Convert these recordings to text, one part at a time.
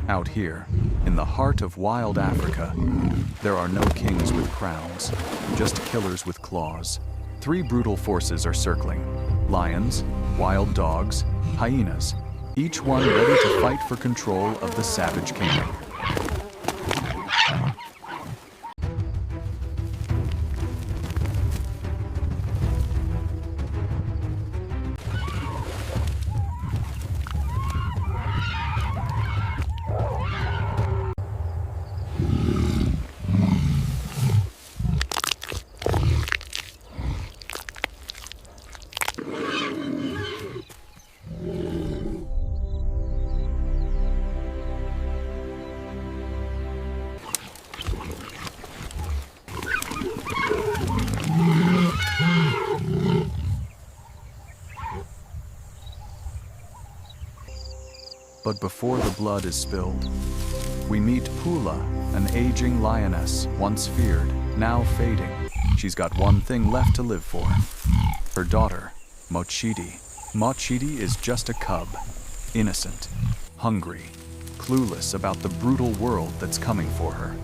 Out here, in the heart of wild Africa, there are no kings with crowns, just killers with claws. Three brutal forces are circling: lions, wild dogs, hyenas, each one ready to fight for control of the savage kingdom. But before the blood is spilled, we meet Pula, an aging lioness, once feared, now fading. She's got one thing left to live for: her daughter, Motshidi. Motshidi is just a cub, innocent, hungry, clueless about the brutal world that's coming for her.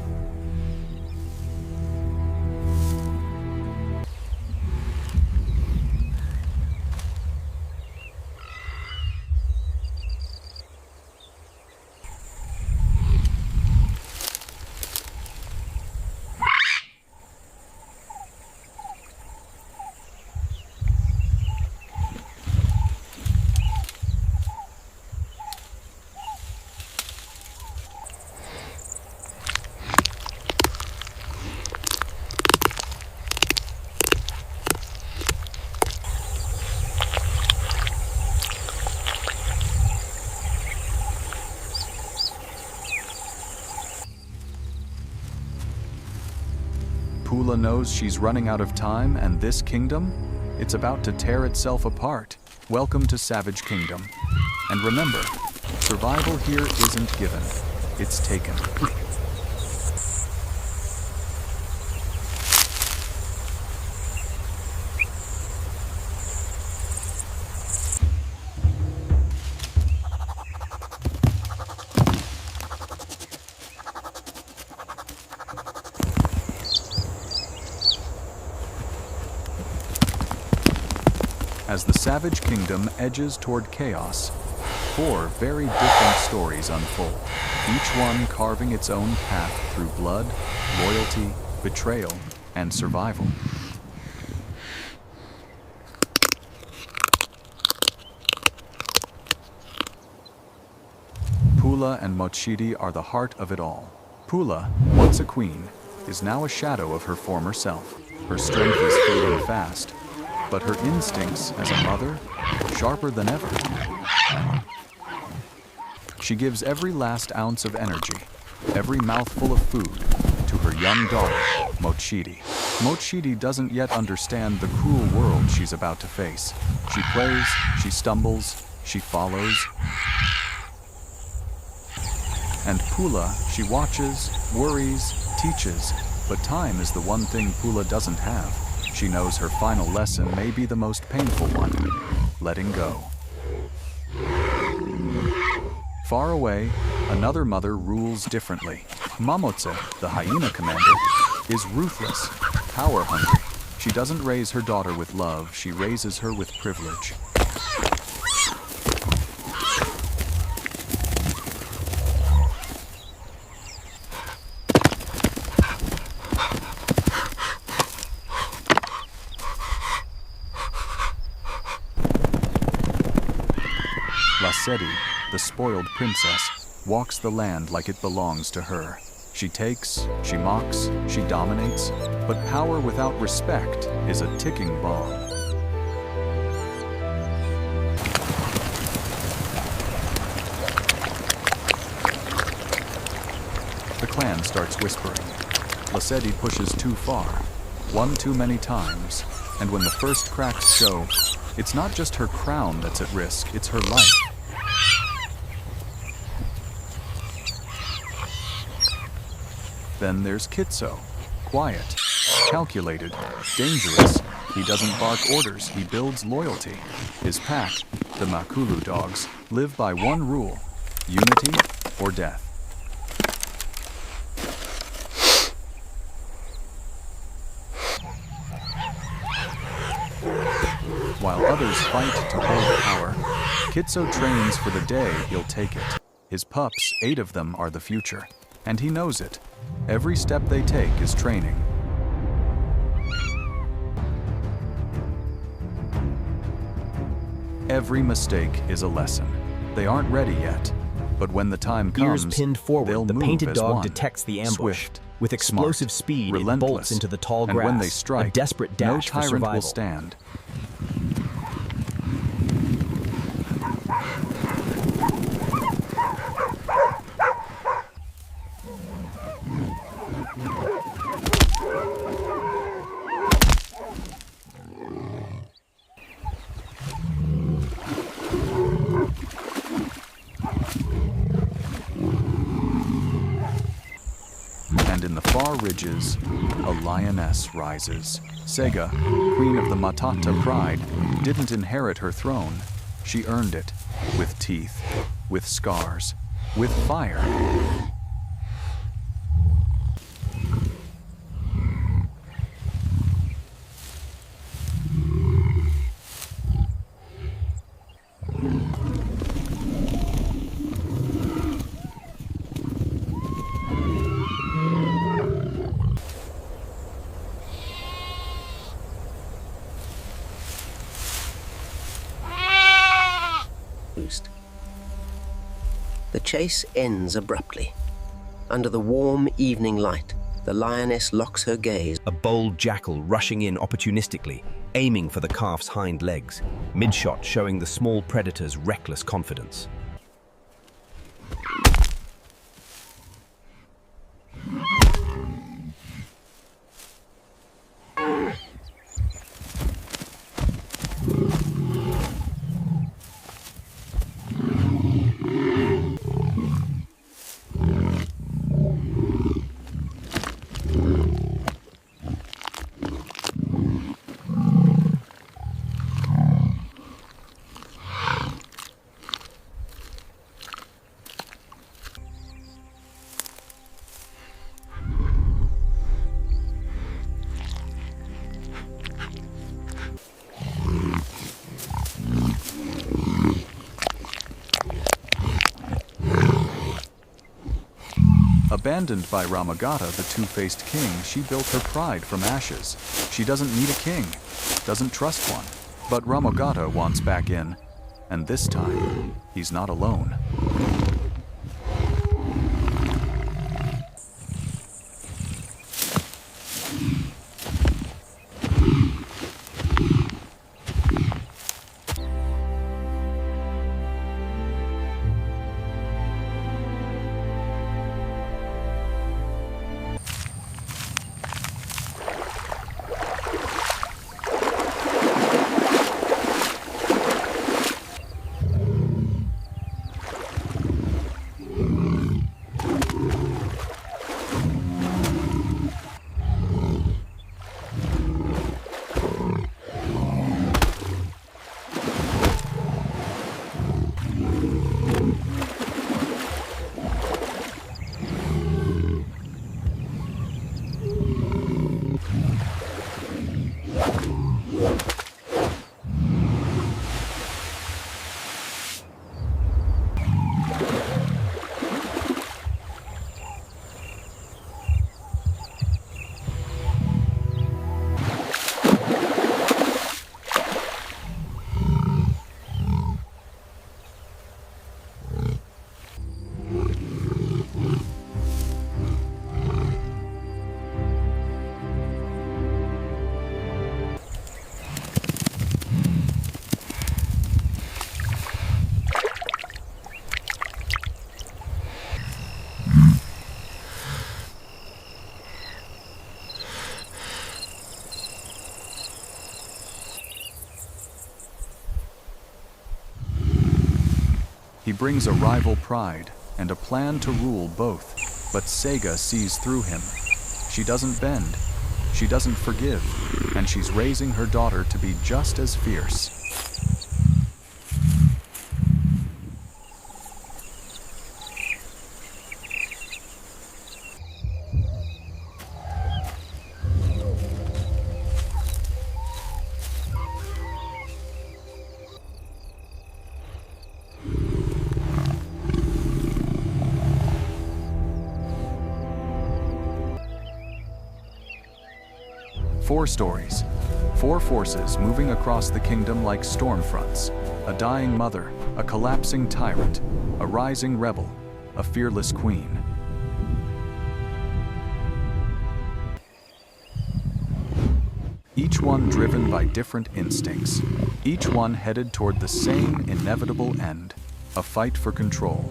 Pula knows she's running out of time, and this kingdom, it's about to tear itself apart. Welcome to Savage Kingdom. And remember, survival here isn't given, it's taken. As the Savage Kingdom edges toward chaos, four very different stories unfold, each one carving its own path through blood, loyalty, betrayal, and survival. Pula and Motshidi are the heart of it all. Pula, once a queen, is now a shadow of her former self. Her strength is fading fast, but her instincts as a mother, sharper than ever. She gives every last ounce of energy, every mouthful of food, to her young daughter, Motshidi. Motshidi doesn't yet understand the cruel world she's about to face. She plays, she stumbles, she follows. And Pula, she watches, worries, teaches, but time is the one thing Pula doesn't have. She knows her final lesson may be the most painful one: letting go. Far away, another mother rules differently. Motshidi, the hyena commander, is ruthless, power-hungry. She doesn't raise her daughter with love, she raises her with privilege. Motshidi, the spoiled princess, walks the land like it belongs to her. She takes, she mocks, she dominates, but power without respect is a ticking bomb. The clan starts whispering. Motshidi pushes too far, one too many times, and when the first cracks show, it's not just her crown that's at risk, it's her life. Then there's Kitso, quiet, calculated, dangerous. He doesn't bark orders, he builds loyalty. His pack, the Makulu dogs, live by one rule: unity or death. others fight to hold power. Kitso trains for the day he'll take it. His pups, 8 of them, are the future, and he knows it. Every step they take is training. Every mistake is a lesson. They aren't ready yet, but when the time comes, Ears pinned forward, they'll the move painted as dog one. detects the ambush. Swift, With explosive smart, speed, it relentless, bolts into the tall and grass. when they strike, a desperate no dash for tyrant survival. will stand. And in the far ridges, a lioness rises. Saga, queen of the Matata pride, didn't inherit her throne. She earned it, with teeth, with scars, with fire. The chase ends abruptly. Under the warm evening light, the lioness locks her gaze. A bold jackal rushing in opportunistically, aiming for the calf's hind legs, mid-shot showing the small predator's reckless confidence. Abandoned by Ramagata, the two-faced king, she built her pride from ashes. She doesn't need a king, doesn't trust one. But Ramagata wants back in, and this time, he's not alone. He brings a rival pride and a plan to rule both, but Saga sees through him. She doesn't bend, she doesn't forgive, and she's raising her daughter to be just as fierce. 4 stories. 4 forces moving across the kingdom like storm fronts. A dying mother, a collapsing tyrant, a rising rebel, a fearless queen. Each one driven by different instincts. Each one headed toward the same inevitable end. A fight for control.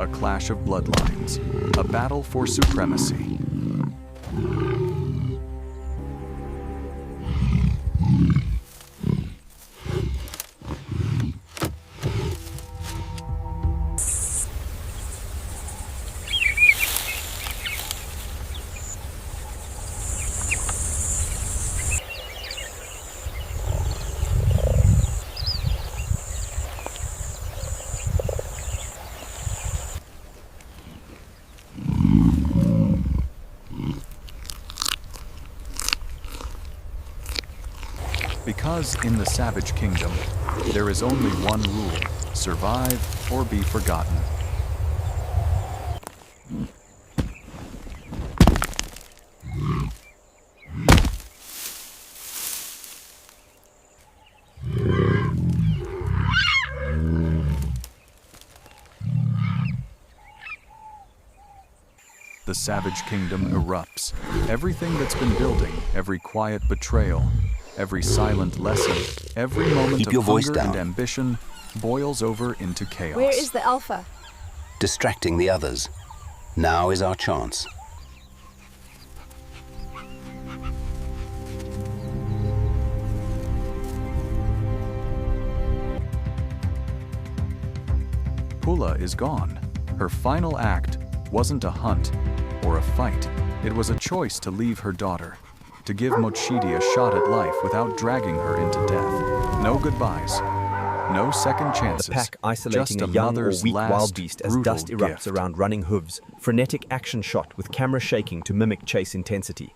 A clash of bloodlines. A battle for supremacy. Because in the savage kingdom, there is only one rule: survive or be forgotten. The savage kingdom erupts. Everything that's been building, every quiet betrayal, every silent lesson, every moment of hunger and ambition boils over into chaos. Where is the alpha? Distracting the others. Now is our chance. Pula is gone. Her final act wasn't a hunt or a fight. It was a choice to leave her daughter, to give Motshidi a shot at life without dragging her into death. No goodbyes, no second chances. The pack isolating just a young or mother's weak last wild beast as dust brutal erupts gift. around running hooves. Frenetic action shot with camera shaking to mimic chase intensity.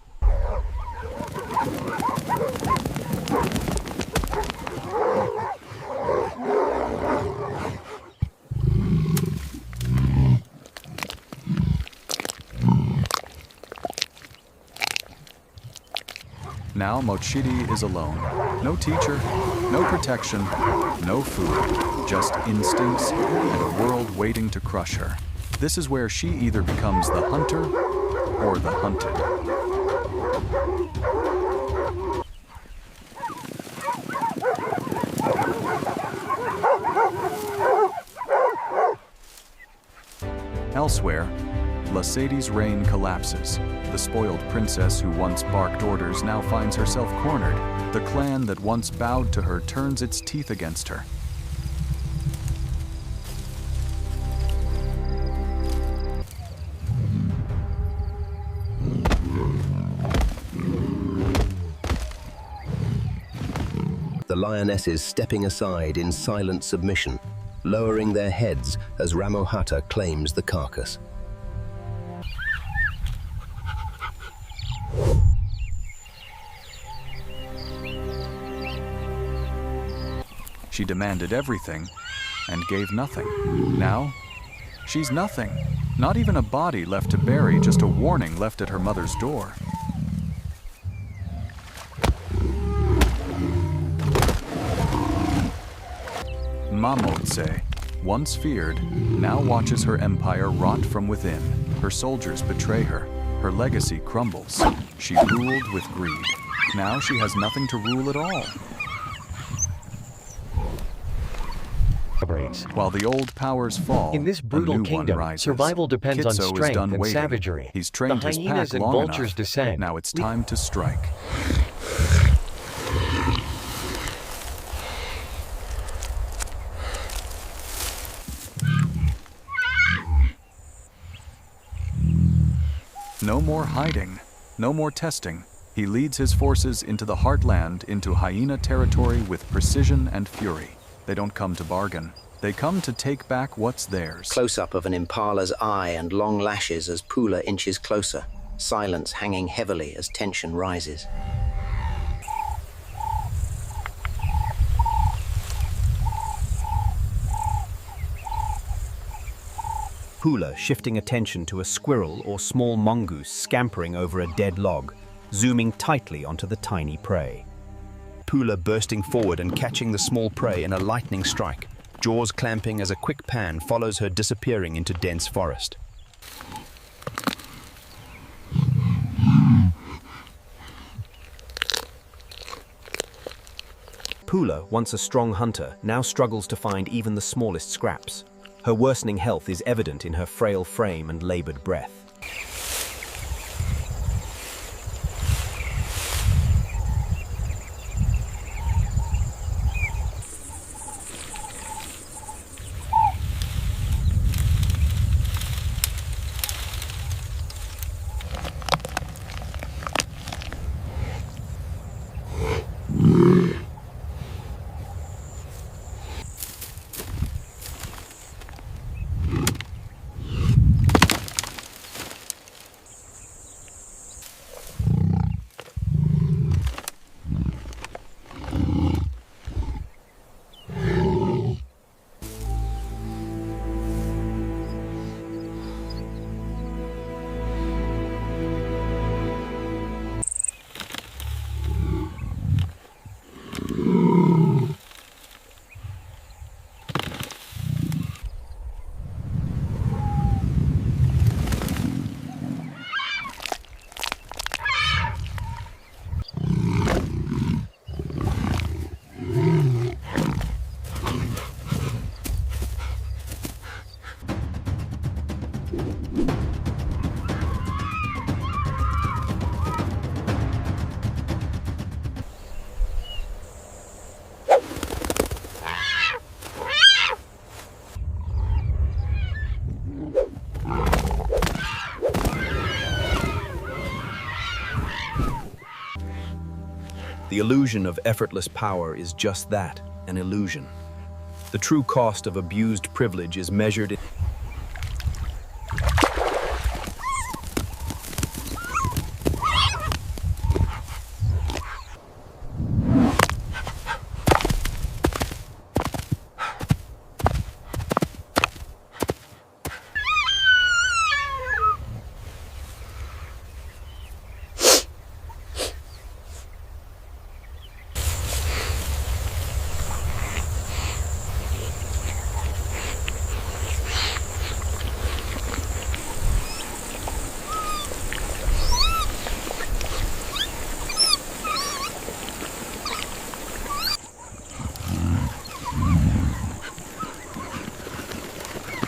Now Motshidi is alone. No teacher, no protection, no food, just instincts and a world waiting to crush her. This is where she either becomes the hunter or the hunted. Elsewhere, Lasadi's reign collapses. The spoiled princess who once barked orders now finds herself cornered. The clan that once bowed to her turns its teeth against her. The lionesses stepping aside in silent submission, lowering their heads as Ramohata claims the carcass. She demanded everything and gave nothing. Now, she's nothing. Not even a body left to bury, just a warning left at her mother's door. Mamotse, once feared, now watches her empire rot from within. Her soldiers betray her. Her legacy crumbles. She ruled with greed. Now she has nothing to rule at all. While the old powers fall, in this a brutal new kingdom, one rises. survival depends on Kitso is strength done and waiting. savagery. He's trained The his hyenas pack and long vultures enough. descend. Now it's time to strike. No more hiding, no more testing. He leads his forces into the heartland, into hyena territory with precision and fury. They don't come to bargain. They come to take back what's theirs. Close-up of an impala's eye and long lashes as Pula inches closer, silence hanging heavily as tension rises. Pula shifting attention to a squirrel or small mongoose scampering over a dead log. zooming tightly onto the tiny prey. Pula bursting forward and catching the small prey in a lightning strike, jaws clamping as a quick pan follows her disappearing into dense forest. Pula, once a strong hunter, now struggles to find even the smallest scraps. Her worsening health is evident in her frail frame and labored breath. The illusion of effortless power is just that, an illusion. The true cost of abused privilege is measured in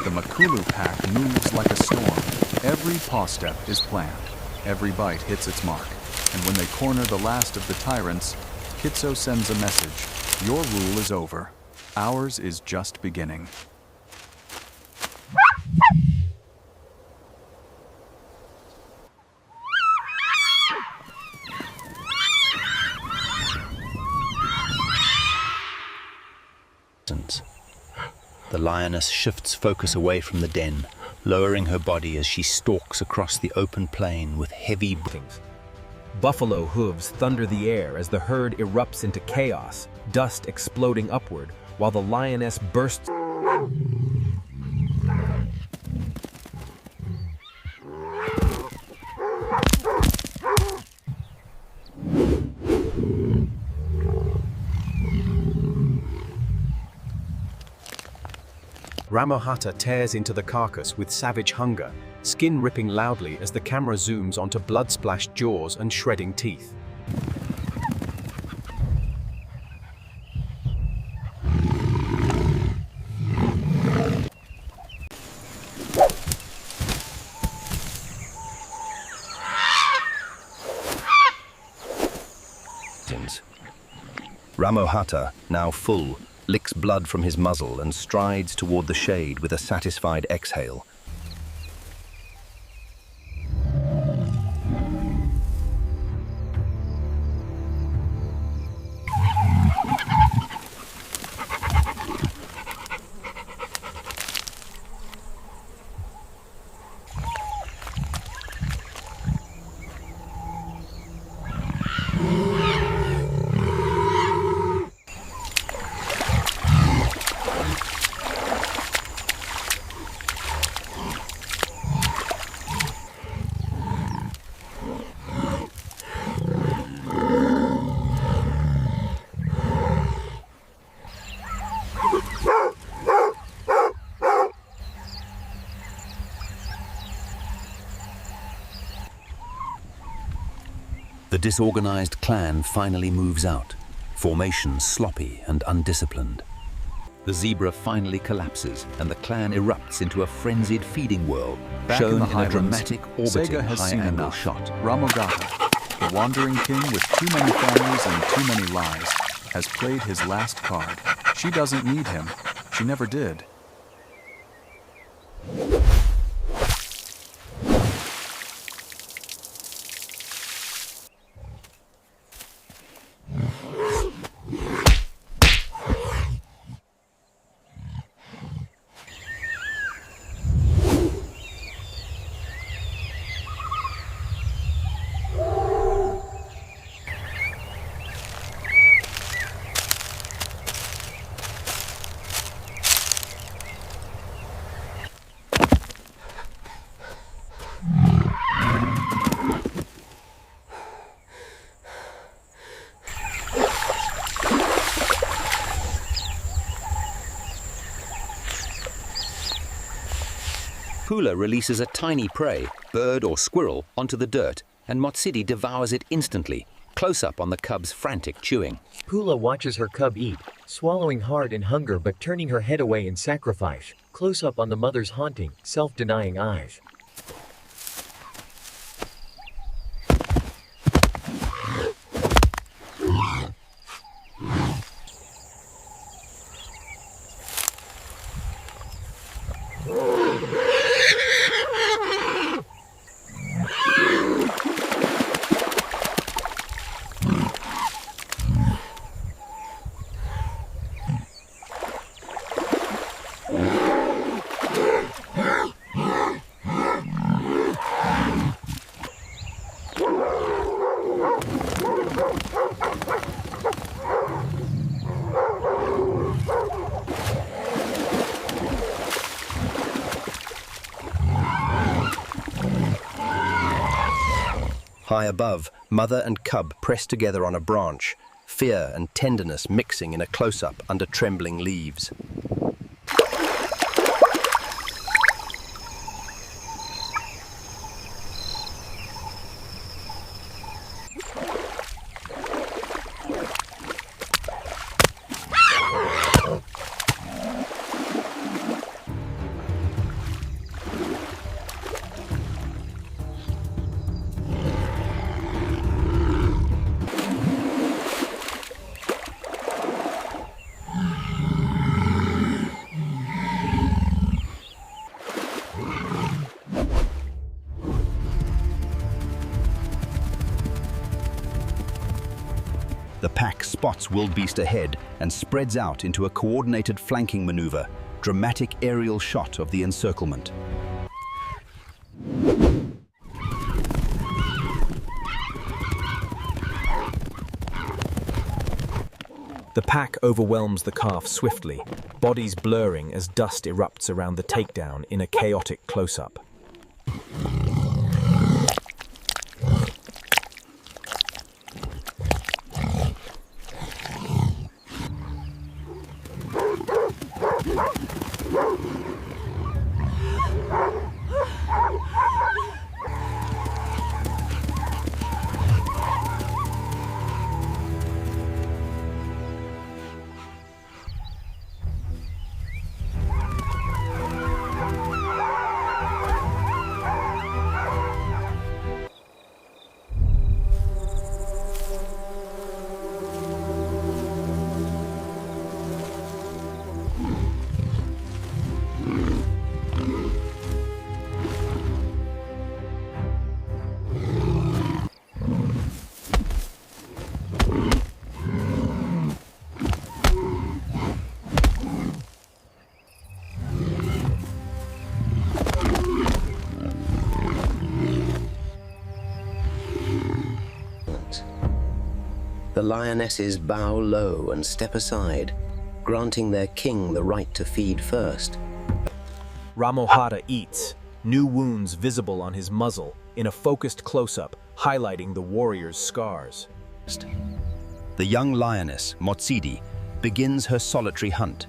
The Makulu pack moves like a storm. Every paw step is planned. Every bite hits its mark. And when they corner the last of the tyrants, Kitso sends a message. Your rule is over. Ours is just beginning. The lioness shifts focus away from the den, lowering her body as she stalks across the open plain with heavy breathings. Buffalo hooves thunder the air as the herd erupts into chaos, dust exploding upward, while the lioness bursts. Ramohata tears into the carcass with savage hunger, skin ripping loudly as the camera zooms onto blood-splashed jaws and shredding teeth. Ramohata, now full, licks blood from his muzzle and strides toward the shade with a satisfied exhale. The disorganized clan finally moves out, formation sloppy and undisciplined. The zebra finally collapses, and the clan erupts into a frenzied feeding whirl, Back shown in the a highlands, dramatic orbiting Saga has seen high-angle enough. shot. Ramogata, the wandering king with too many families and too many lies, has played his last card. She doesn't need him. She never did. Pula releases a tiny prey, bird or squirrel, onto the dirt, and Motshidi devours it instantly, close up on the cub's frantic chewing. Pula watches her cub eat, swallowing hard in hunger but turning her head away in sacrifice, close up on the mother's haunting, self-denying eyes. High above, mother and cub press together on a branch, fear and tenderness mixing in a close-up under trembling leaves. The pack spots wildebeest ahead and spreads out into a coordinated flanking maneuver, dramatic aerial shot of the encirclement. The pack overwhelms the calf swiftly, bodies blurring as dust erupts around the takedown in a chaotic close-up. The lionesses bow low and step aside, granting their king the right to feed first. Ramogata eats, new wounds visible on his muzzle in a focused close-up, highlighting the warrior's scars. The young lioness, Motshidi, begins her solitary hunt.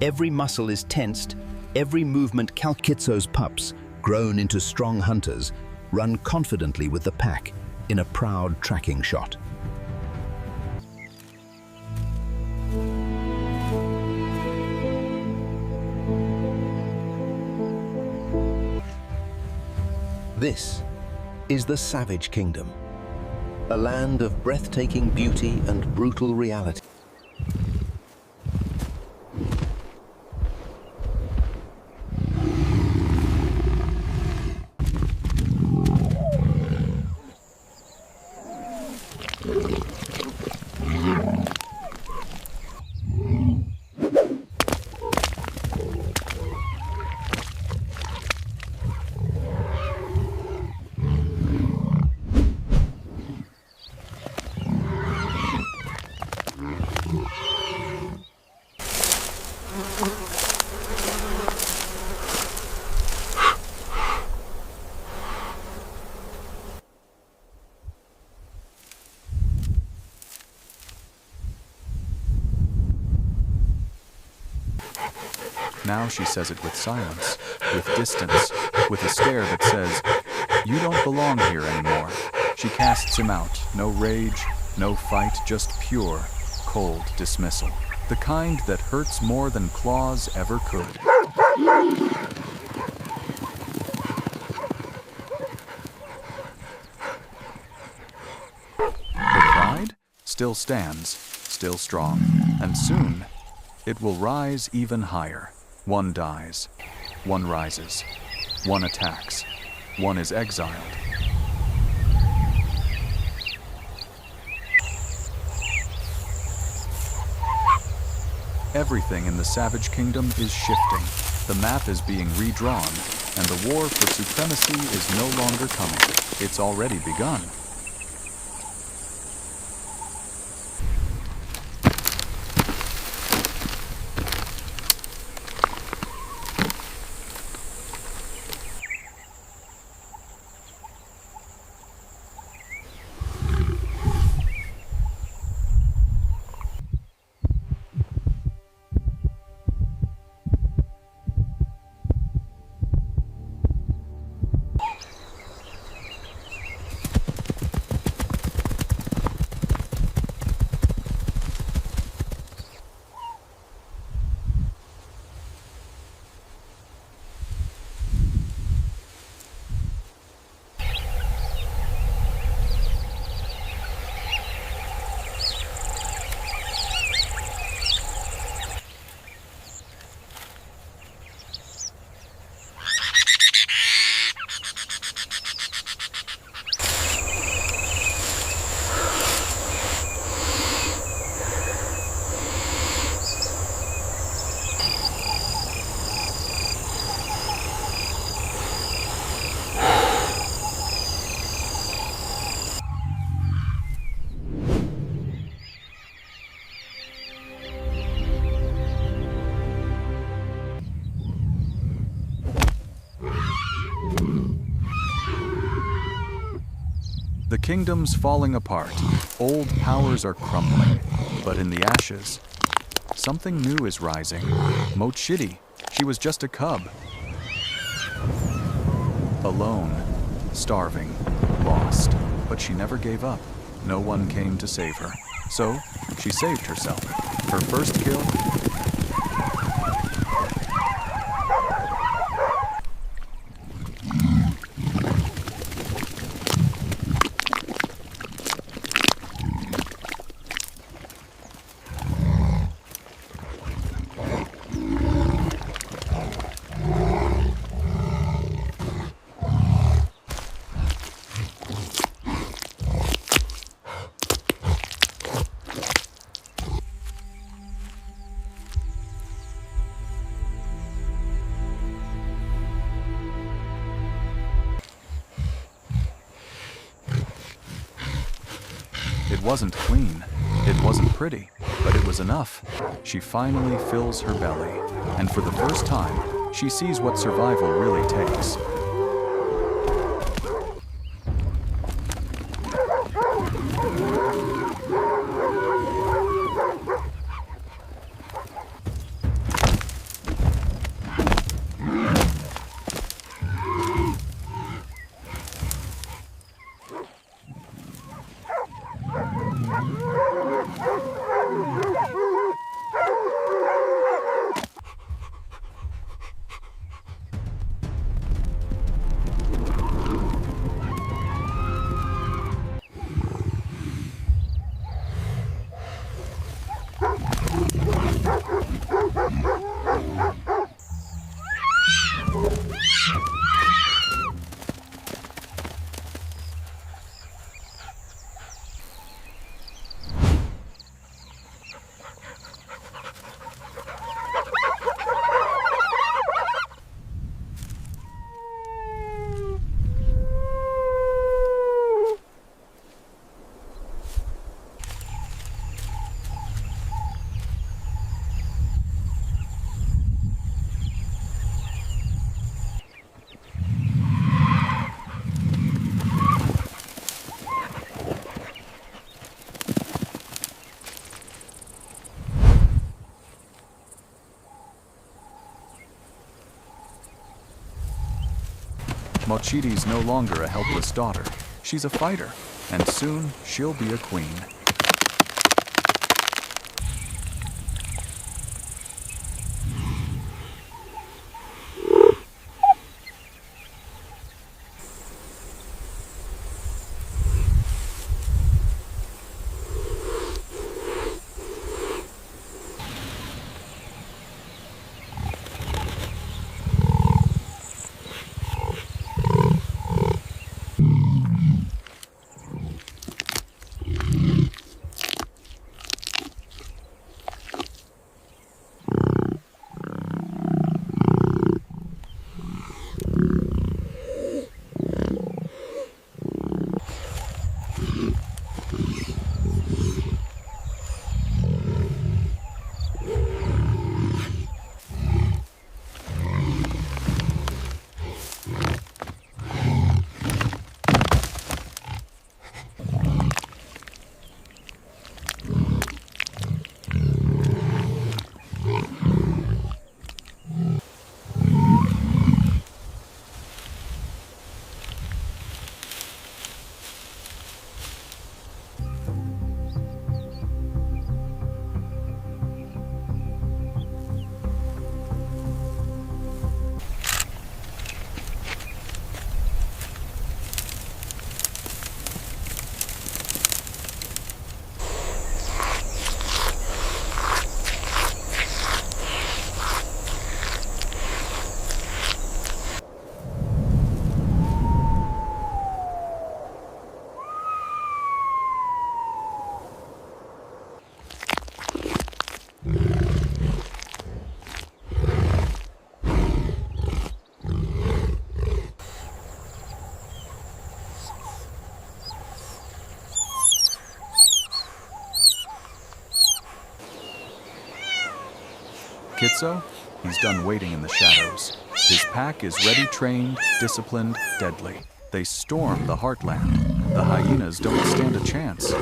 Every muscle is tensed, every movement calculated. Kitso's pups, grown into strong hunters, run confidently with the pack, in a proud tracking shot. This is the Savage Kingdom, a land of breathtaking beauty and brutal reality. Now she says it with silence, with distance, with a stare that says, "You don't belong here anymore." She casts him out. No rage, no fight, just pure, cold dismissal. The kind that hurts more than claws ever could. Her pride still stands, still strong, and soon it will rise even higher. One dies, one rises, one attacks, one is exiled. Everything in the Savage Kingdom is shifting. The map is being redrawn, and the war for supremacy is no longer coming. It's already begun. The kingdom's falling apart. Old powers are crumbling. But in the ashes, something new is rising. Motshidi. She was just a cub. Alone, starving, lost. But she never gave up. No one came to save her. So, she saved herself. Her first kill. It wasn't clean, it wasn't pretty, but it was enough. She finally fills her belly, and for the first time, she sees what survival really takes. Motshidi's no longer a helpless daughter. She's a fighter, and soon she'll be a queen. Kitso? He's done waiting in the shadows. His pack is ready, trained, disciplined, deadly. They storm the heartland. The hyenas don't stand a chance.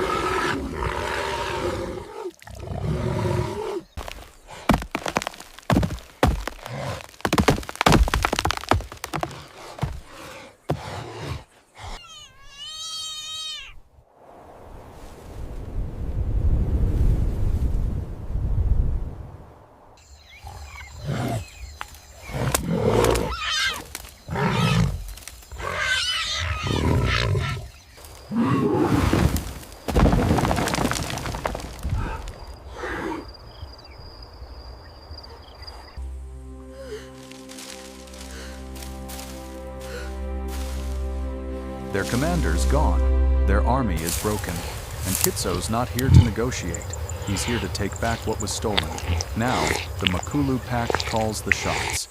Their commander's gone. Their army is broken. And Kitso's not here to negotiate. He's here to take back what was stolen. Now, the Makulu pack calls the shots.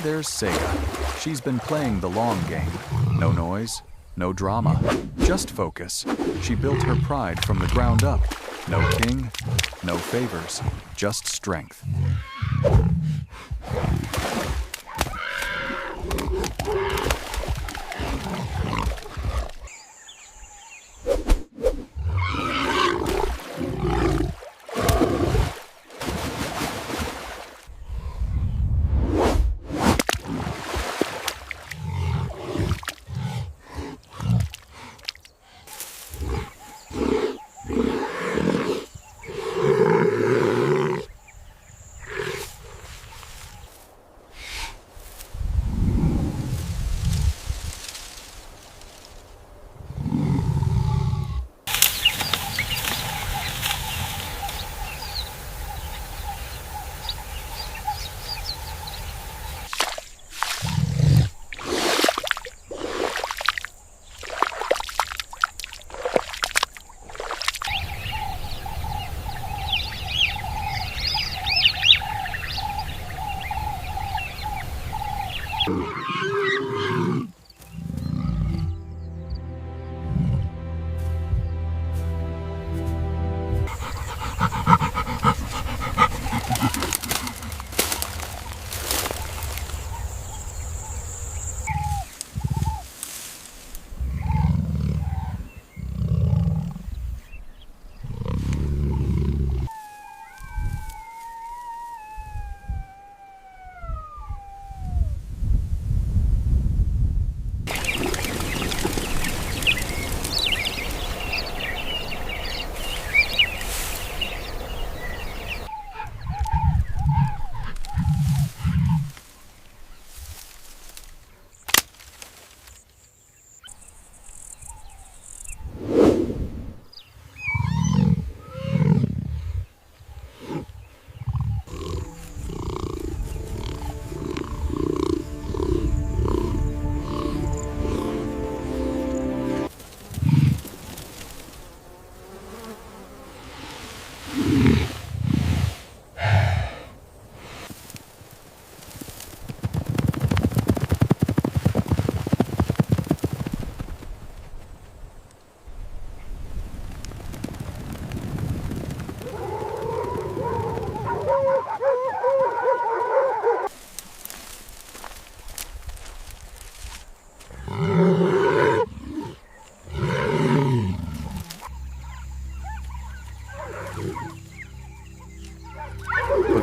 There's Saga. She's been playing the long game. No noise, no drama, just focus. She built her pride from the ground up. No king, no favors, just strength.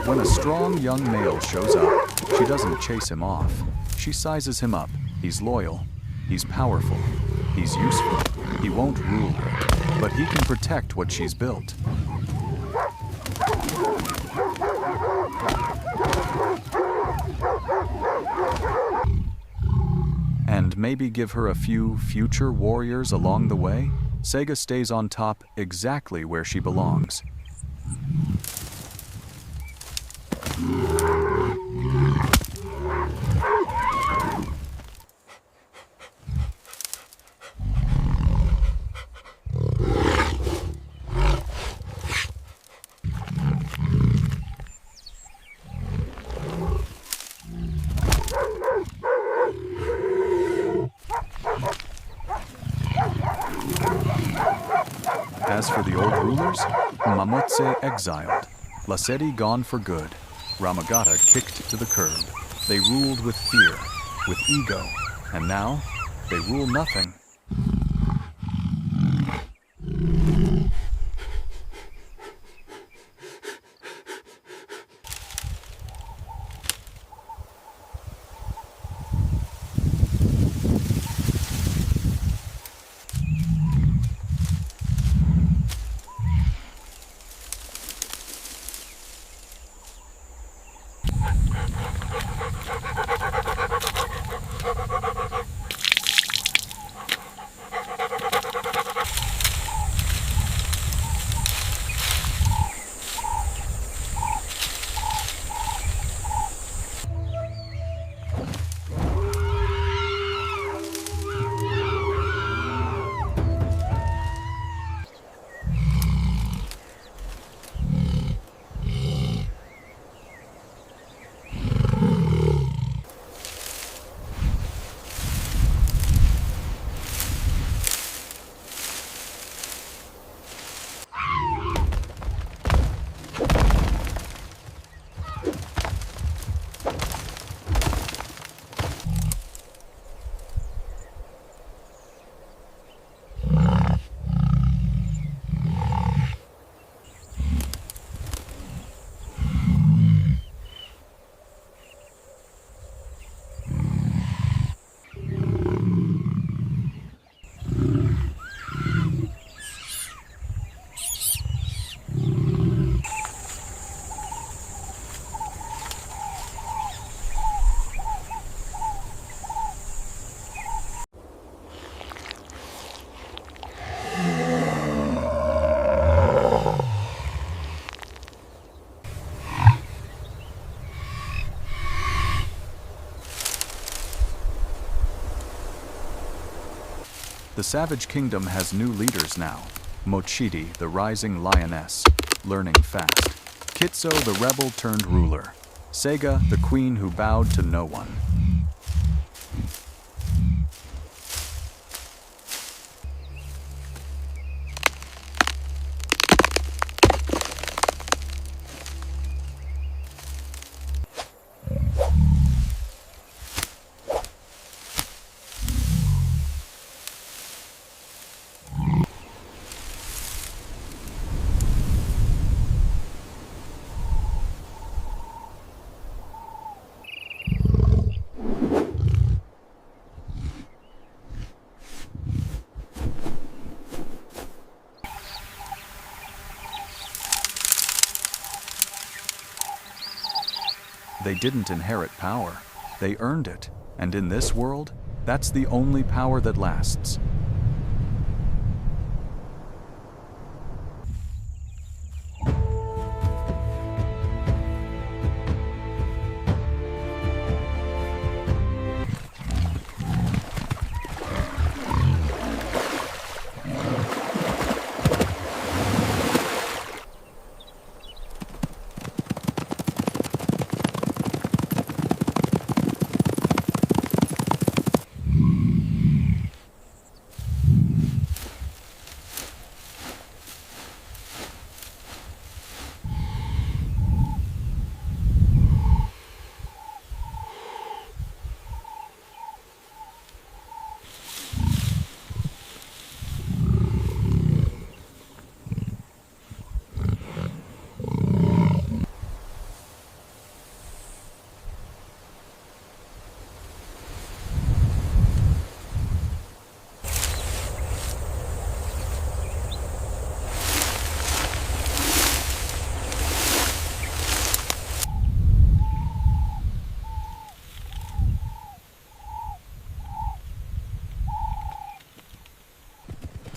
When a strong young male shows up, she doesn't chase him off. She sizes him up. He's loyal. He's powerful. He's useful. He won't rule her, but he can protect what she's built. And maybe give her a few future warriors along the way? Saga stays on top exactly where she belongs. As for the old rulers, Mamotse exiled, Lasedi gone for good, Ramagata kicked to the curb. They ruled with fear, with ego, and now they rule nothing. The Savage Kingdom has new leaders now. Motshidi, the rising lioness, learning fast. Kitso, the rebel turned ruler. Saga, the queen who bowed to no one. They didn't inherit power. They earned it. And in this world, that's the only power that lasts.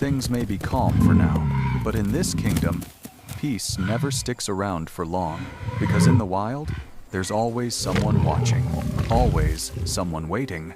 Things may be calm for now, but in this kingdom, peace never sticks around for long, because in the wild, there's always someone watching, always someone waiting.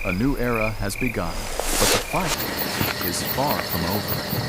A new era has begun, but the fight is far from over.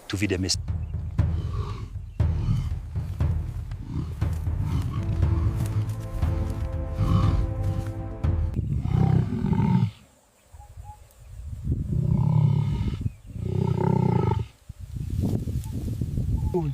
Tu vis des mist. Cool.